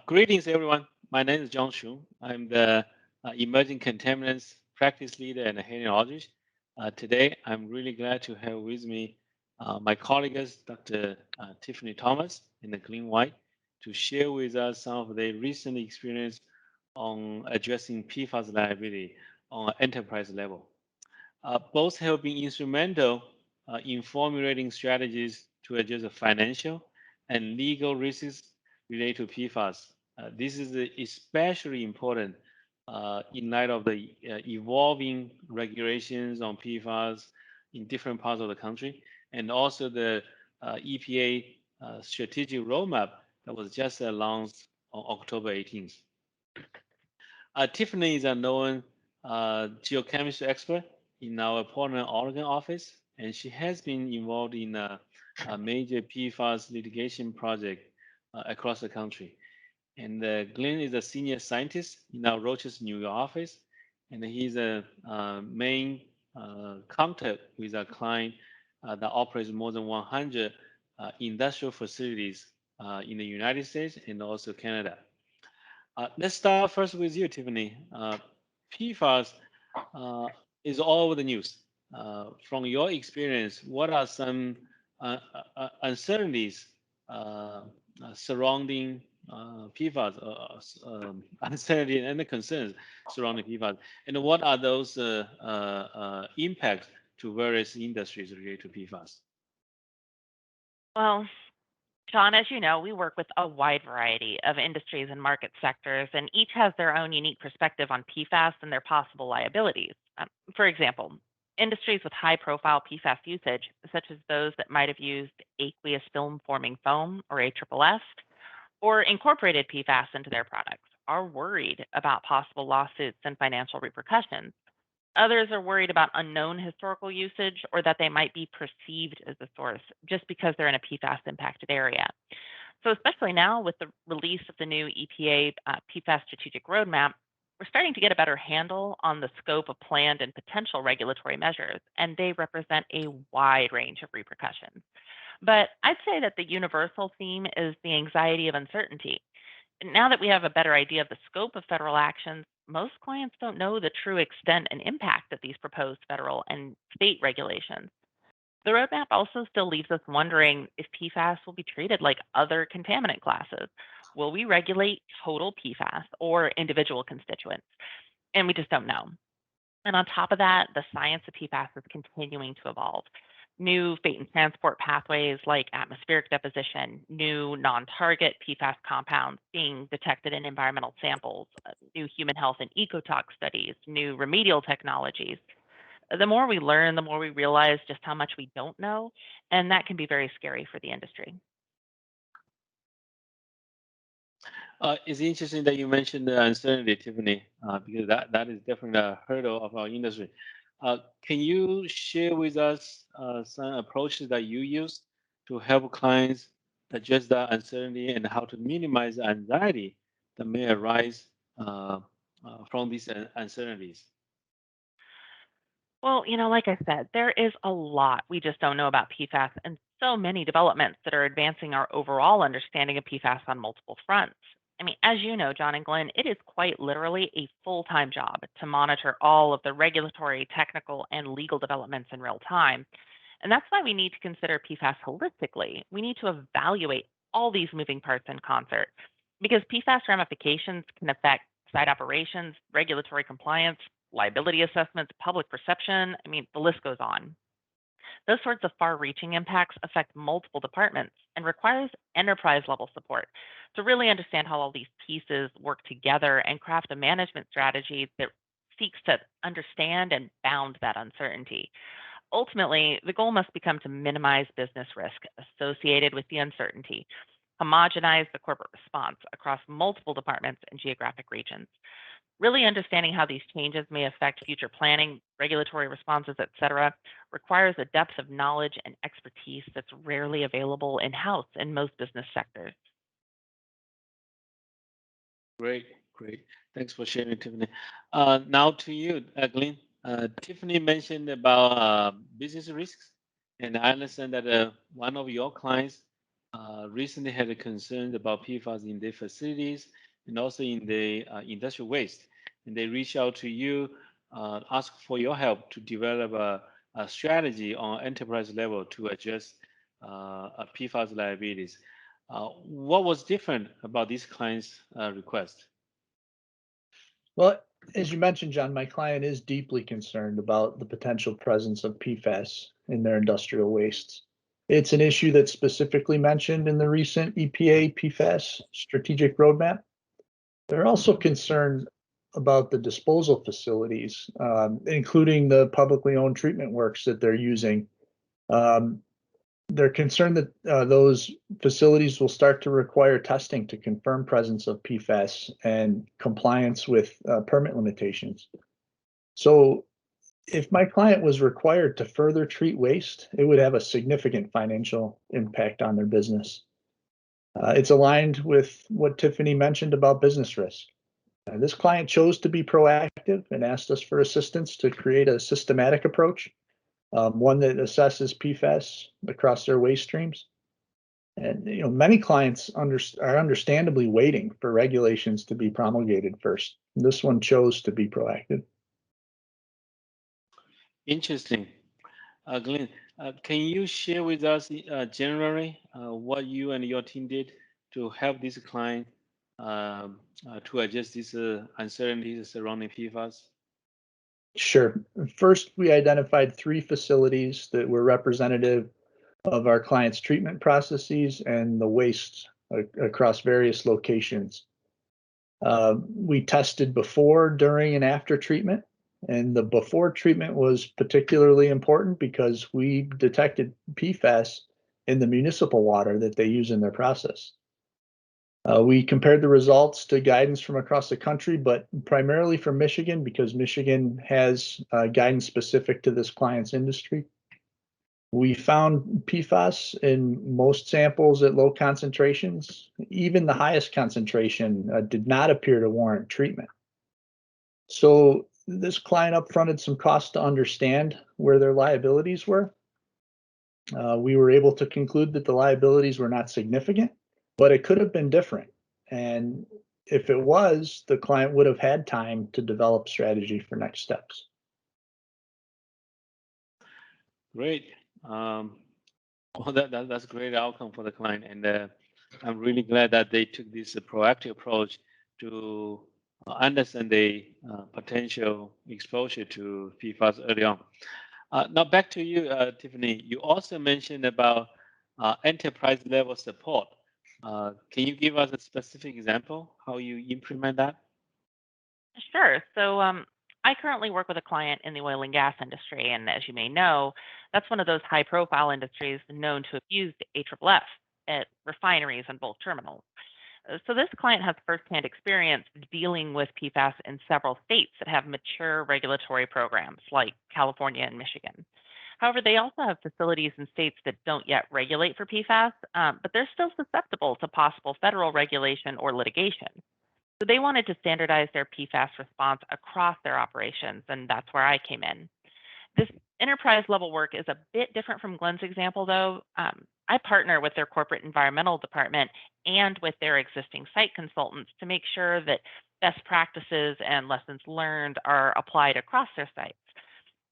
Greetings, everyone. My name is Xiong. I'm the Emerging Contaminants Practice Leader and head in Aldrich. Today, I'm really glad to have with me my colleagues, Dr. Tiffany Thomas and Glenn White, to share with us some of their recent experience on addressing PFAS liability on an enterprise level. Both have been instrumental in formulating strategies to address the financial and legal risks related to PFAS. This is especially important in light of the evolving regulations on PFAS in different parts of the country, and also the EPA Strategic Roadmap that was just announced on October 18th. Tiffany is a known geochemistry expert in our Portland, Oregon office, and she has been involved in a major PFAS litigation project across the country. And Glenn is a senior scientist in our Rochester, New York office, and he's a main contact with a client that operates more than 100 industrial facilities in the United States and also Canada. Let's start first with you, Tiffany. PFAS uh, is all over the news. From your experience, what are some uncertainties surrounding PFAS, uncertainty and the concerns surrounding PFAS, and what are those impacts to various industries related to PFAS? Well, Sean, as you know, we work with a wide variety of industries and market sectors, and each has their own unique perspective on PFAS and their possible liabilities. For example, industries with high profile PFAS usage, such as those that might have used aqueous film forming foam or AFFF, or incorporated PFAS into their products, are worried about possible lawsuits and financial repercussions. Others are worried about unknown historical usage or that they might be perceived as the source just because they're in a PFAS impacted area. So, especially now with the release of the new EPA PFAS Strategic Roadmap, we're starting to get a better handle on the scope of planned and potential regulatory measures, and they represent a wide range of repercussions. But I'd say that the universal theme is the anxiety of uncertainty. Now that we have a better idea of the scope of federal actions, most clients don't know the true extent and impact of these proposed federal and state regulations. The roadmap also still leaves us wondering if PFAS will be treated like other contaminant classes. Will we regulate total PFAS or individual constituents? And we just don't know. And on top of that, the science of PFAS is continuing to evolve. New fate and transport pathways like atmospheric deposition, new non target PFAS compounds being detected in environmental samples, new human health and ecotox studies, new remedial technologies. The more we learn, the more we realize just how much we don't know. And that can be very scary for the industry. It's interesting that you mentioned the uncertainty, Tiffany, because that is definitely a hurdle of our industry. Can you share with us some approaches that you use to help clients address that uncertainty and how to minimize the anxiety that may arise from these uncertainties? Well, like I said, there is a lot we just don't know about PFAS and so many developments that are advancing our overall understanding of PFAS on multiple fronts. I mean, as you know, John and Glenn, it is quite literally a full time job to monitor all of the regulatory, technical, and legal developments in real time. And that's why we need to consider PFAS holistically. We need to evaluate all these moving parts in concert because PFAS ramifications can affect site operations, regulatory compliance, liability assessments, public perception. I mean, the list goes on. Those sorts of far reaching impacts affect multiple departments and requires enterprise level support to really understand how all these pieces work together and craft a management strategy that seeks to understand and bound that uncertainty. Ultimately, the goal must become to minimize business risk associated with the uncertainty, homogenize the corporate response across multiple departments and geographic regions. Really understanding how these changes may affect future planning, regulatory responses, et cetera, requires a depth of knowledge and expertise that's rarely available in house in most business sectors. Great, great. Thanks for sharing, Tiffany. Now to you, Glenn. Tiffany mentioned about business risks, and I understand that one of your clients recently had concerns about PFAS in their facilities and also in the industrial waste. And they reach out to you, ask for your help to develop a strategy on enterprise level to address PFAS liabilities. What was different about this client's request? Well, as you mentioned, John, my client is deeply concerned about the potential presence of PFAS in their industrial wastes. It's an issue that's specifically mentioned in the recent EPA PFAS Strategic Roadmap. They're also concerned about the disposal facilities, including the publicly owned treatment works that they're using. Um, they're concerned that those facilities will start to require testing to confirm presence of PFAS and compliance with permit limitations. So if my client was required to further treat waste, it would have a significant financial impact on their business. It's aligned with what Tiffany mentioned about business risk. This client chose to be proactive and asked us for assistance to create a systematic approach, one that assesses PFAS across their waste streams. And many clients are understandably waiting for regulations to be promulgated first. This one chose to be proactive. Interesting. Glenn, can you share with us generally what you and your team did to help this client to address these uncertainties surrounding PFAS? Sure. First, we identified 3 facilities that were representative of our clients' treatment processes and the waste across various locations. We tested before, during, and after treatment. And the before treatment was particularly important because we detected PFAS in the municipal water that they use in their process. We compared the results to guidance from across the country, but primarily from Michigan because Michigan has guidance specific to this client's industry. We found PFAS in most samples at low concentrations. Even the highest concentration did not appear to warrant treatment. So this client upfronted some costs to understand where their liabilities were. We were able to conclude that the liabilities were not significant, but it could have been different. And if it was, the client would have had time to develop strategy for next steps. Great. Well, that's a great outcome for the client. And I'm really glad that they took this proactive approach to understand the potential exposure to PFAS early on. Now back to you, Tiffany. You also mentioned about enterprise level support. Can you give us a specific example how you implement that? Sure. So I currently work with a client in the oil and gas industry. And as you may know, that's one of those high profile industries known to have used AFFF at refineries and bulk terminals. So this client has firsthand experience dealing with PFAS in several states that have mature regulatory programs like California and Michigan. However, they also have facilities in states that don't yet regulate for PFAS, but they're still susceptible to possible federal regulation or litigation. So they wanted to standardize their PFAS response across their operations, and that's where I came in. This enterprise level work is a bit different from Glenn's example, though. I partner with their corporate environmental department and with their existing site consultants to make sure that best practices and lessons learned are applied across their sites.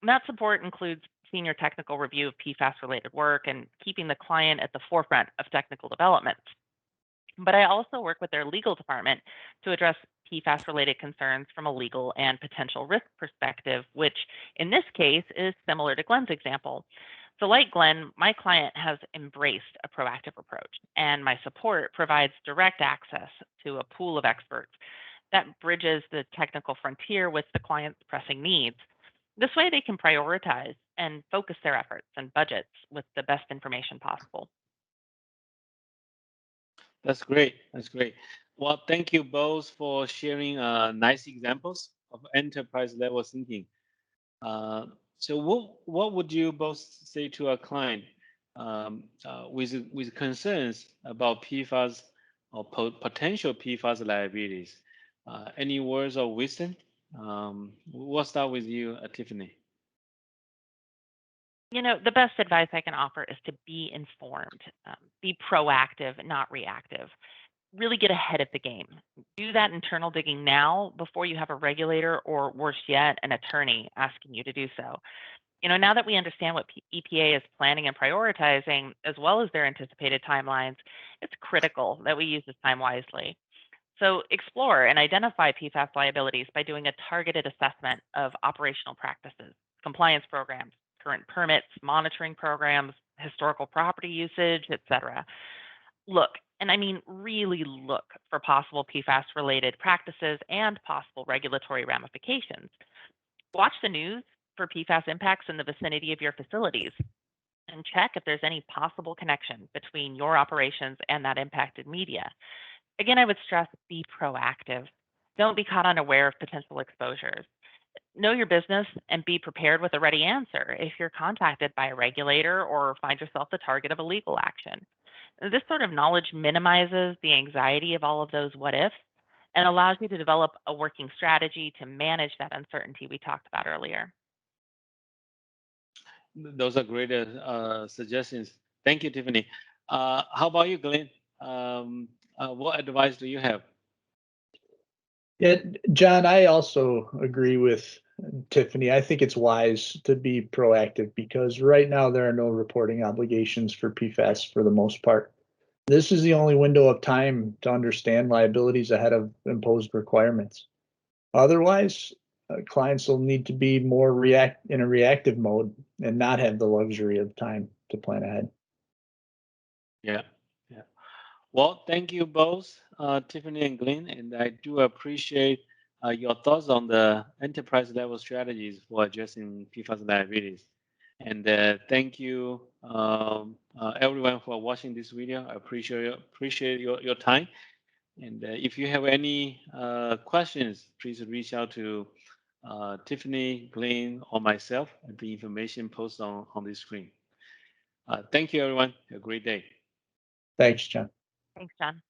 And that support includes senior technical review of PFAS related work and keeping the client at the forefront of technical development. But I also work with their legal department to address PFAS related concerns from a legal and potential risk perspective, which in this case is similar to Glenn's example. So, like Glenn, my client has embraced a proactive approach, and my support provides direct access to a pool of experts that bridges the technical frontier with the client's pressing needs. This way, they can prioritize and focus their efforts and budgets with the best information possible. That's great. That's great. Well, thank you both for sharing nice examples of enterprise level thinking. Uh, so, what would you both say to a client with concerns about PFAS or potential PFAS liabilities? Any words of wisdom? We'll start with you, Tiffany. The best advice I can offer is to be informed, be proactive, not reactive. Really get ahead of the game. Do that internal digging now before you have a regulator or, worse yet, an attorney asking you to do so. Now that we understand what EPA is planning and prioritizing, as well as their anticipated timelines, it's critical that we use this time wisely. So explore and identify PFAS liabilities by doing a targeted assessment of operational practices, compliance programs, current permits, monitoring programs, historical property usage, et cetera. Look, and I mean really look for possible PFAS related practices and possible regulatory ramifications. Watch the news for PFAS impacts in the vicinity of your facilities and check if there's any possible connection between your operations and that impacted media. Again, I would stress be proactive. Don't be caught unaware of potential exposures. Know your business and be prepared with a ready answer if you're contacted by a regulator or find yourself the target of a legal action. This sort of knowledge minimizes the anxiety of all of those what ifs and allows you to develop a working strategy to manage that uncertainty we talked about earlier. Those are great suggestions. Thank you, Tiffany. How about you, Glenn? What advice do you have? Yeah, John, I also agree with Tiffany. I think it's wise to be proactive because right now there are no reporting obligations for PFAS for the most part. This is the only window of time to understand liabilities ahead of imposed requirements. Otherwise, clients will need to be more in a reactive mode and not have the luxury of time to plan ahead. Yeah, yeah. Well, thank you both, Tiffany and Glenn, and I do appreciate your thoughts on the enterprise level strategies for addressing PFAS liabilities. And thank you, everyone, for watching this video. I appreciate your time. And if you have any questions, please reach out to Tiffany, Glenn, or myself at the information posted on this screen. Thank you, everyone. Have a great day. Thanks, John. Thanks, John.